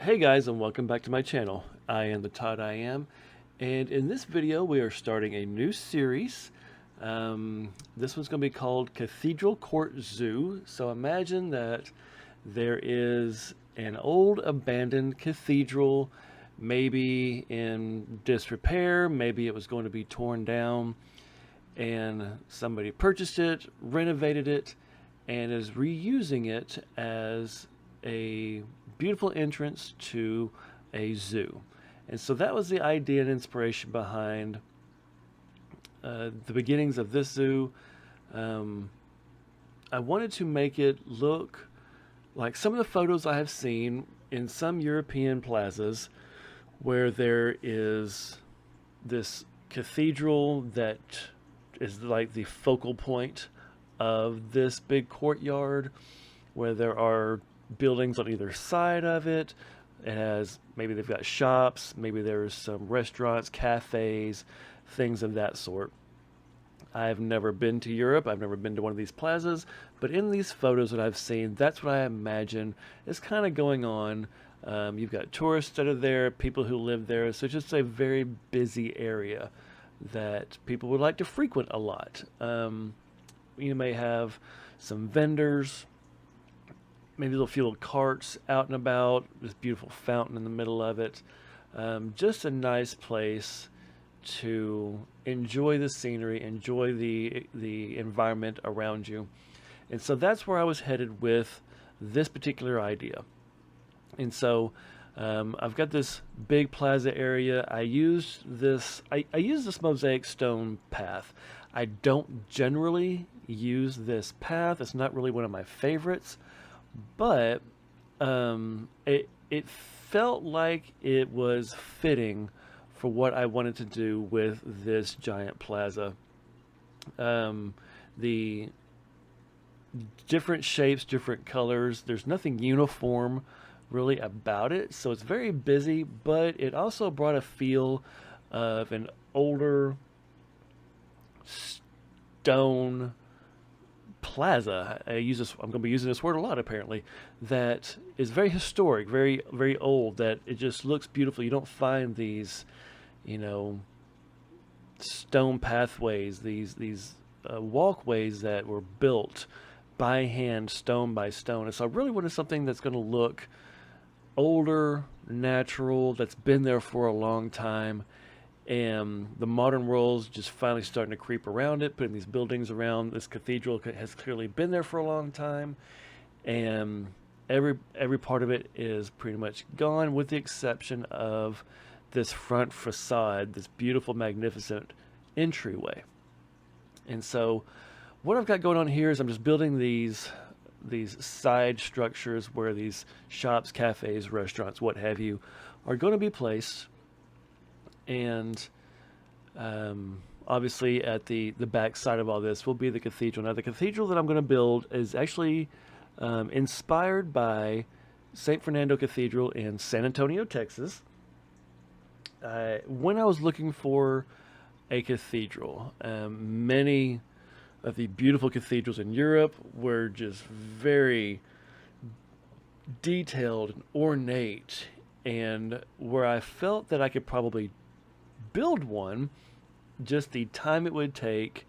Hey guys, and welcome back to my channel. I am the Todd I Am, and in this video we are starting a new series. This one's going to be called Cathedral Court Zoo. So imagine that there is an old abandoned cathedral, maybe in disrepair, maybe it was going to be torn down, and somebody purchased it, renovated it, and is reusing it as a beautiful entrance to a zoo. And so that was the idea and inspiration behind the beginnings of this zoo. I wanted to make it look like some of the photos I have seen in some European plazas where there is this cathedral that is like the focal point of this big courtyard, where there are buildings on either side of it. It has, maybe they've got shops, maybe there's some restaurants, cafes, things of that sort. I've never been to Europe, I've never been to one of these plazas, but in these photos that I've seen, that's what I imagine is kind of going on. You've got tourists that are there, people who live there, so it's just a very busy area that people would like to frequent a lot. You may have some vendors, maybe a few little carts out and about, this beautiful fountain in the middle of it. Just a nice place to enjoy the scenery, enjoy the environment around you. And so that's where I was headed with this particular idea. And so I've got this big plaza area. I use this mosaic stone path. I don't generally use this path. It's not really one of my favorites, but it felt like it was fitting for what I wanted to do with this giant plaza. The different shapes, different colors, there's nothing uniform really about it, so it's very busy, but it also brought a feel of an older stone plaza. I'm going to be using this word a lot apparently, that is very historic, very, very old, that it just looks beautiful. You don't find these, stone pathways, these walkways that were built by hand, stone by stone. And so I really wanted something that's going to look older, natural, that's been there for a long time. And the modern world's just finally starting to creep around it, putting these buildings around. This cathedral has clearly been there for a long time, and every part of it is pretty much gone, with the exception of this front facade, this beautiful, magnificent entryway. And so what I've got going on here is I'm just building these side structures where these shops, cafes, restaurants, what have you, are going to be placed. And obviously at the back side of all this will be the cathedral. Now the cathedral that I'm going to build is actually inspired by St. Fernando Cathedral in San Antonio, Texas. When I was looking for a cathedral, many of the beautiful cathedrals in Europe were just very detailed and ornate, and where I felt that I could probably build one, just the time it would take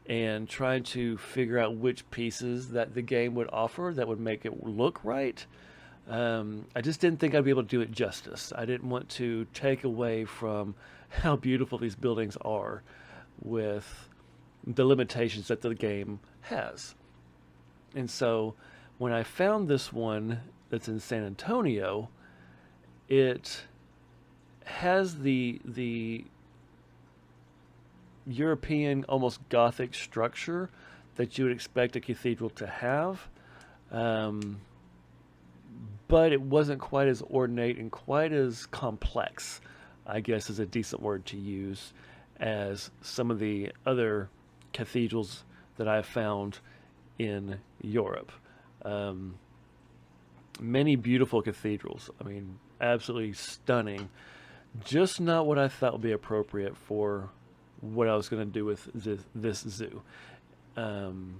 and trying to figure out which pieces that the game would offer that would make it look right. I just didn't think I'd be able to do it justice. I didn't want to take away from how beautiful these buildings are with the limitations that the game has. And so when I found this one that's in San Antonio, it has the European, almost Gothic structure that you would expect a cathedral to have, but it wasn't quite as ornate and quite as complex, I guess is a decent word to use, as some of the other cathedrals that I've found in Europe. Many beautiful cathedrals, I mean, absolutely stunning, just not what I thought would be appropriate for what I was going to do with this zoo. And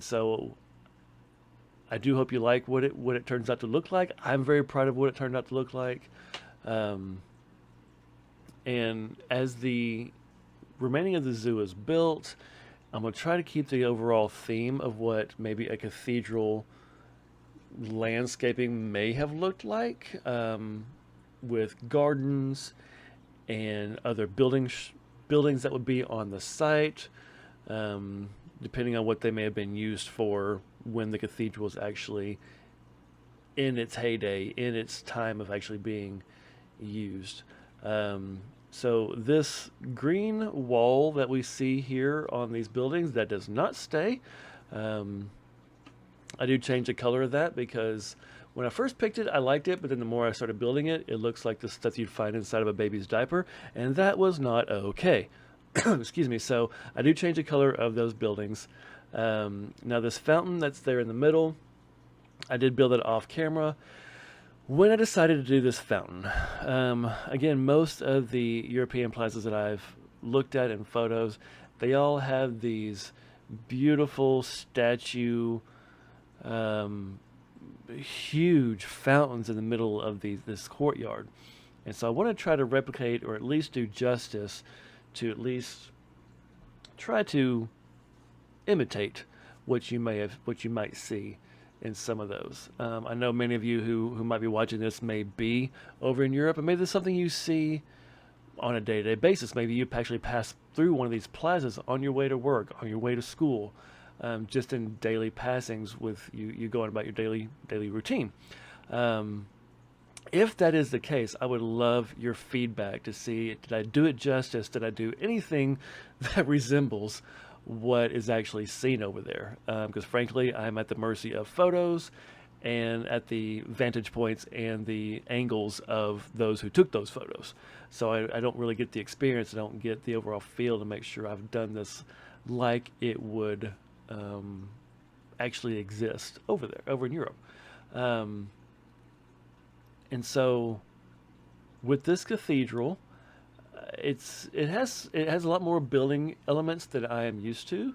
so I do hope you like what it turns out to look like. I'm very proud of what it turned out to look like. Um, and as the remaining of the zoo is built, I'm going to try to keep the overall theme of what maybe a cathedral landscaping may have looked like, with gardens and other buildings that would be on the site, depending on what they may have been used for when the cathedral was actually in its heyday, in its time of actually being used. So this green wall that we see here on these buildings, that does not stay. I do change the color of that because when I first picked it, I liked it, but then the more I started building it, it looks like the stuff you'd find inside of a baby's diaper, and that was not okay. Excuse me. So I do change the color of those buildings. Now this fountain that's there in the middle, I did build it off camera when I decided to do this fountain. Again, most of the European plazas that I've looked at in photos, they all have these beautiful statue, huge fountains in the middle of this courtyard. And so I want to try to replicate, or at least do justice to at least try to imitate what you might see in some of those. I know many of you who might be watching this may be over in Europe, and maybe there's something you see on a day-to-day basis. Maybe you actually pass through one of these plazas on your way to work, on your way to school, just in daily passings with you going about your daily routine. If that is the case, I would love your feedback to see, did I do it justice? Did I do anything that resembles what is actually seen over there? Because frankly, I'm at the mercy of photos and at the vantage points and the angles of those who took those photos. So I don't really get the experience. I don't get the overall feel to make sure I've done this like it would actually exist over there, over in Europe. And so with this cathedral, it has a lot more building elements than I am used to.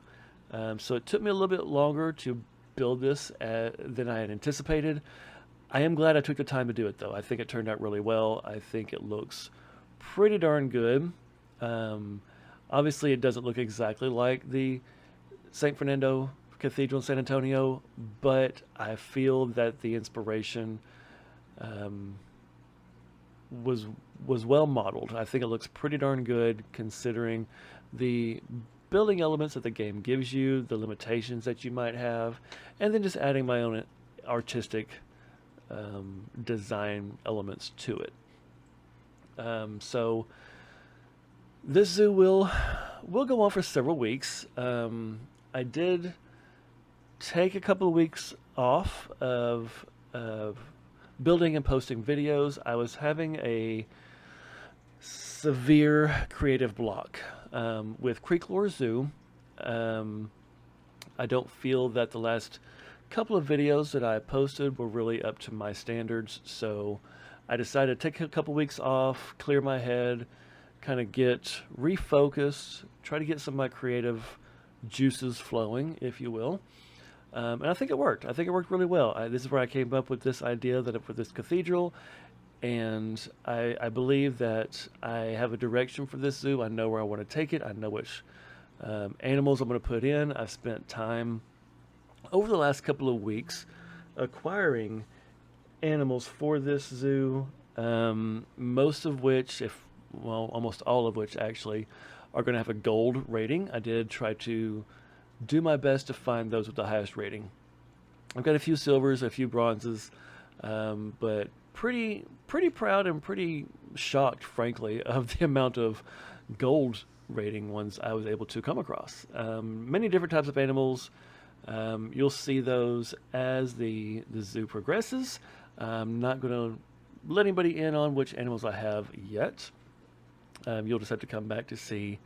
So it took me a little bit longer to build this than I had anticipated. I am glad I took the time to do it, though. I think it turned out really well. I think it looks pretty darn good. Obviously, it doesn't look exactly like the St. Fernando Cathedral in San Antonio, but I feel that the inspiration was well modeled. I think it looks pretty darn good considering the building elements that the game gives you, the limitations that you might have, and then just adding my own artistic design elements to it. So this zoo will go on for several weeks. I did take a couple of weeks off of building and posting videos. I was having a severe creative block with Creeklore Zoo. I don't feel that the last couple of videos that I posted were really up to my standards, so I decided to take a couple weeks off, clear my head, kind of get refocused, try to get some of my creative juices flowing, if you will. And I think it worked. I think it worked really well. This is where I came up with this idea for this cathedral, and I believe that I have a direction for this zoo. I know where I want to take it. I know which animals I'm going to put in. I've spent time over the last couple of weeks acquiring animals for this zoo, most of which, almost all of which actually, are going to have a gold rating. I did try to do my best to find those with the highest rating. I've got a few silvers, a few bronzes, but pretty proud and pretty shocked, frankly, of the amount of gold rating ones I was able to come across. Many different types of animals. You'll see those as the zoo progresses. I'm not going to let anybody in on which animals I have yet. You'll just have to come back to see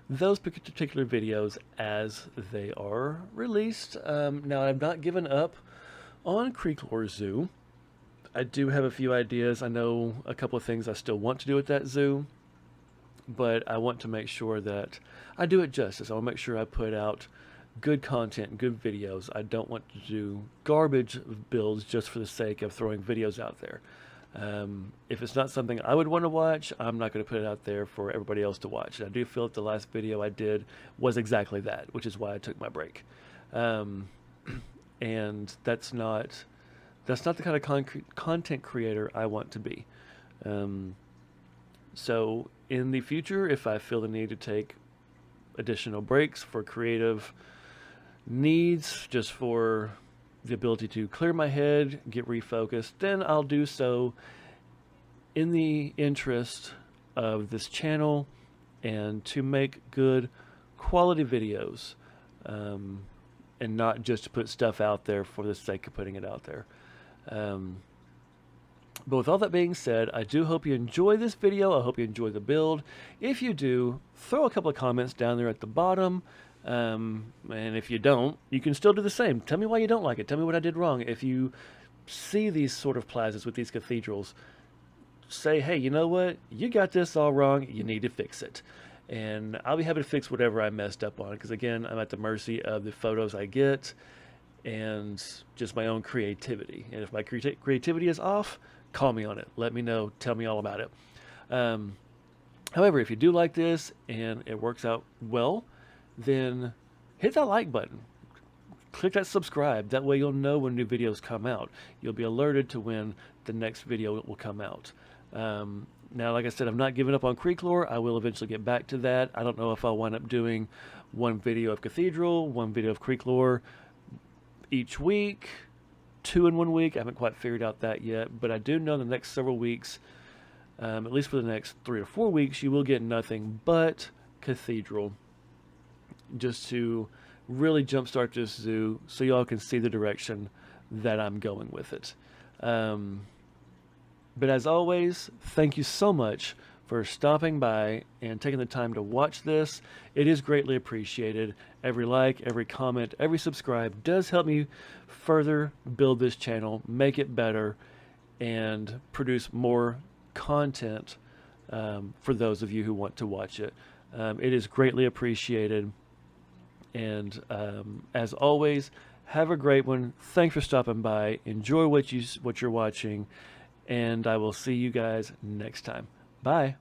those particular videos as they are released. Now, I've not given up on Creeklore Zoo. I do have a few ideas. I know a couple of things I still want to do at that zoo, but I want to make sure that I do it justice. I want to make sure I put out good content, good videos. I don't want to do garbage builds just for the sake of throwing videos out there. If it's not something I would want to watch, I'm not going to put it out there for everybody else to watch. And I do feel that the last video I did was exactly that, which is why I took my break. And that's not the kind of content creator I want to be. So in the future, if I feel the need to take additional breaks for creative needs, just for the ability to clear my head, get refocused, then I'll do so in the interest of this channel and to make good quality videos, and not just to put stuff out there for the sake of putting it out there. But with all that being said, I do hope you enjoy this video. I hope you enjoy the build. If you do, throw a couple of comments down there at the bottom. And if you don't, you can still do the same. Tell me why you don't like it. Tell me what I did wrong. If you see these sort of plazas with these cathedrals, say, hey, you know what? You got this all wrong. You need to fix it. And I'll be happy to fix whatever I messed up on, because again, I'm at the mercy of the photos I get and just my own creativity. And if my creativity is off, call me on it. Let me know. Tell me all about it. However, if you do like this and it works out well, then hit that like button. Click that subscribe. That way you'll know when new videos come out. You'll be alerted to when the next video will come out. Now, like I said, I'm not giving up on Creek lore. I will eventually get back to that. I don't know if I'll wind up doing one video of Cathedral, one video of Creek lore each week, 2 in 1 week. I haven't quite figured out that yet, but I do know the next several weeks, at least for the next 3 or 4 weeks, you will get nothing but Cathedral, just to really jumpstart this zoo so y'all can see the direction that I'm going with it. But as always, thank you so much for stopping by and taking the time to watch this. It is greatly appreciated. Every like, every comment, every subscribe does help me further build this channel, make it better, and produce more content for those of you who want to watch it. It is greatly appreciated. And as always, have a great one. Thanks for stopping by. Enjoy what you're watching, and I will see you guys next time. Bye.